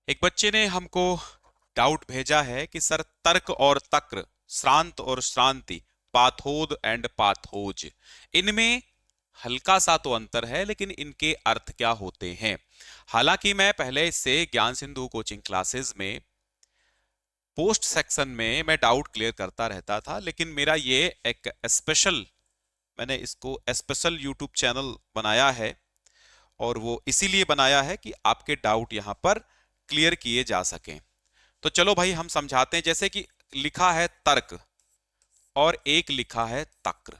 एक बच्चे ने हमको डाउट भेजा है कि सर तर्क और तक्र, श्रांत और श्रांति, पाथोद एंड पाथोज, इनमें हल्का सा तो अंतर है लेकिन इनके अर्थ क्या होते हैं। हालांकि मैं पहले इससे ज्ञान सिंधु कोचिंग क्लासेस में पोस्ट सेक्शन में मैं डाउट क्लियर करता रहता था, लेकिन मेरा ये एक स्पेशल, मैंने इसको स्पेशल यूट्यूब चैनल बनाया है और वो इसीलिए बनाया है कि आपके डाउट यहाँ पर क्लियर किए जा सकें। तो चलो भाई हम समझाते हैं। जैसे कि लिखा है तर्क और एक लिखा है तक्र।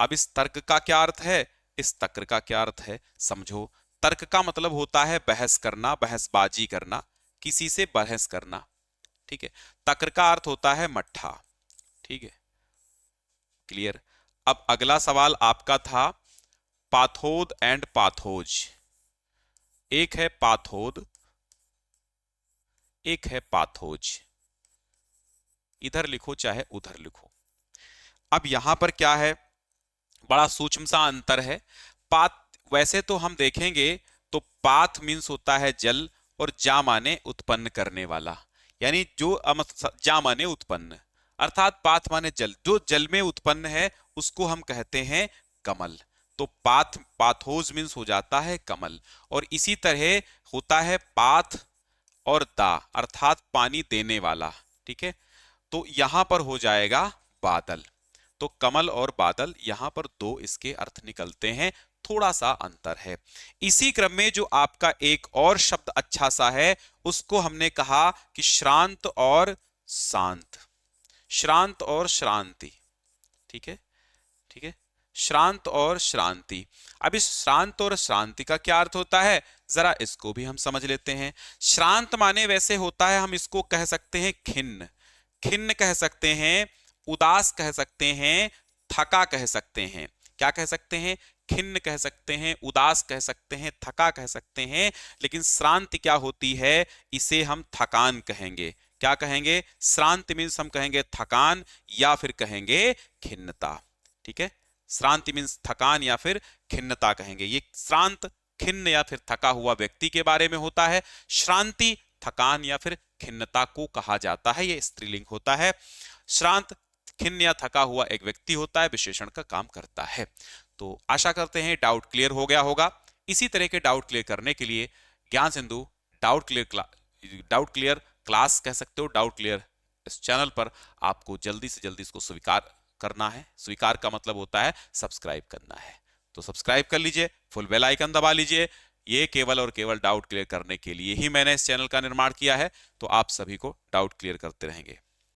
अब इस तर्क का क्या अर्थ है, इस तक्र का क्या अर्थ है, समझो। तर्क का मतलब होता है बहस करना, बहसबाजी करना, किसी से बहस करना, ठीक है। तक्र का अर्थ होता है मट्ठा, ठीक है, क्लियर। अब अगला सवाल आपका था पाथोद एंड पाथोज। एक है पाथोद, एक है पाथोज। इधर लिखो चाहे उधर लिखो। अब यहां पर क्या है, बड़ा सूक्ष्म सा अंतर है। पात, वैसे तो हम देखेंगे तो पाथ मीन्स होता है जल, और जा माने उत्पन्न करने वाला, यानी जो जा माने उत्पन्न, अर्थात पाथ माने जल, जो जल में उत्पन्न है उसको हम कहते हैं कमल। तो पाथ, पाथोज मीन्स हो जाता है कमल। और इसी तरह होता है पाथ और दा, अर्थात पानी देने वाला, ठीक है। तो यहां पर हो जाएगा बादल। तो कमल और बादल, यहां पर दो इसके अर्थ निकलते हैं, थोड़ा सा अंतर है। इसी क्रम में जो आपका एक और शब्द अच्छा सा है, उसको हमने कहा कि श्रांत और शांत, श्रांत और श्रांति, ठीक है, ठीक है, श्रांत और श्रांति। अब इस श्रांत और श्रांति का क्या अर्थ होता है, जरा इसको भी हम समझ लेते हैं। श्रांत माने वैसे होता है, हम इसको कह सकते हैं खिन्न, खिन्न कह सकते हैं, उदास कह सकते हैं, थका कह सकते हैं। क्या कह सकते हैं, खिन्न कह सकते हैं, उदास कह सकते हैं, थका कह सकते हैं। लेकिन श्रांति क्या होती है, इसे हम थकान कहेंगे। क्या कहेंगे, श्रांति मीन्स हम कहेंगे थकान या फिर कहेंगे खिन्नता, ठीक है। श्रांति मीन्स थकान या फिर खिन्नता कहेंगे। ये श्रांत खिन्न या फिर थका हुआ व्यक्ति के बारे में होता है। श्रांति थकान या फिर खिन्नता को कहा जाता है, ये स्त्रीलिंग होता है। श्रांत खिन्न या थका हुआ एक व्यक्ति होता है, विशेषण का काम करता है। तो आशा करते हैं डाउट क्लियर हो गया होगा। इसी तरह के डाउट क्लियर करने के लिए ज्ञान सिंधु डाउट क्लियर क्लास कह सकते हो, डाउट क्लियर इस चैनल पर आपको जल्दी से जल्दी इसको स्वीकार करना है। स्वीकार का मतलब होता है सब्सक्राइब करना है। तो सब्सक्राइब कर लीजिए, फुल बेल आइकन दबा लीजिए। ये केवल और केवल डाउट क्लियर करने के लिए ही मैंने इस चैनल का निर्माण किया है। तो आप सभी को डाउट क्लियर करते रहेंगे।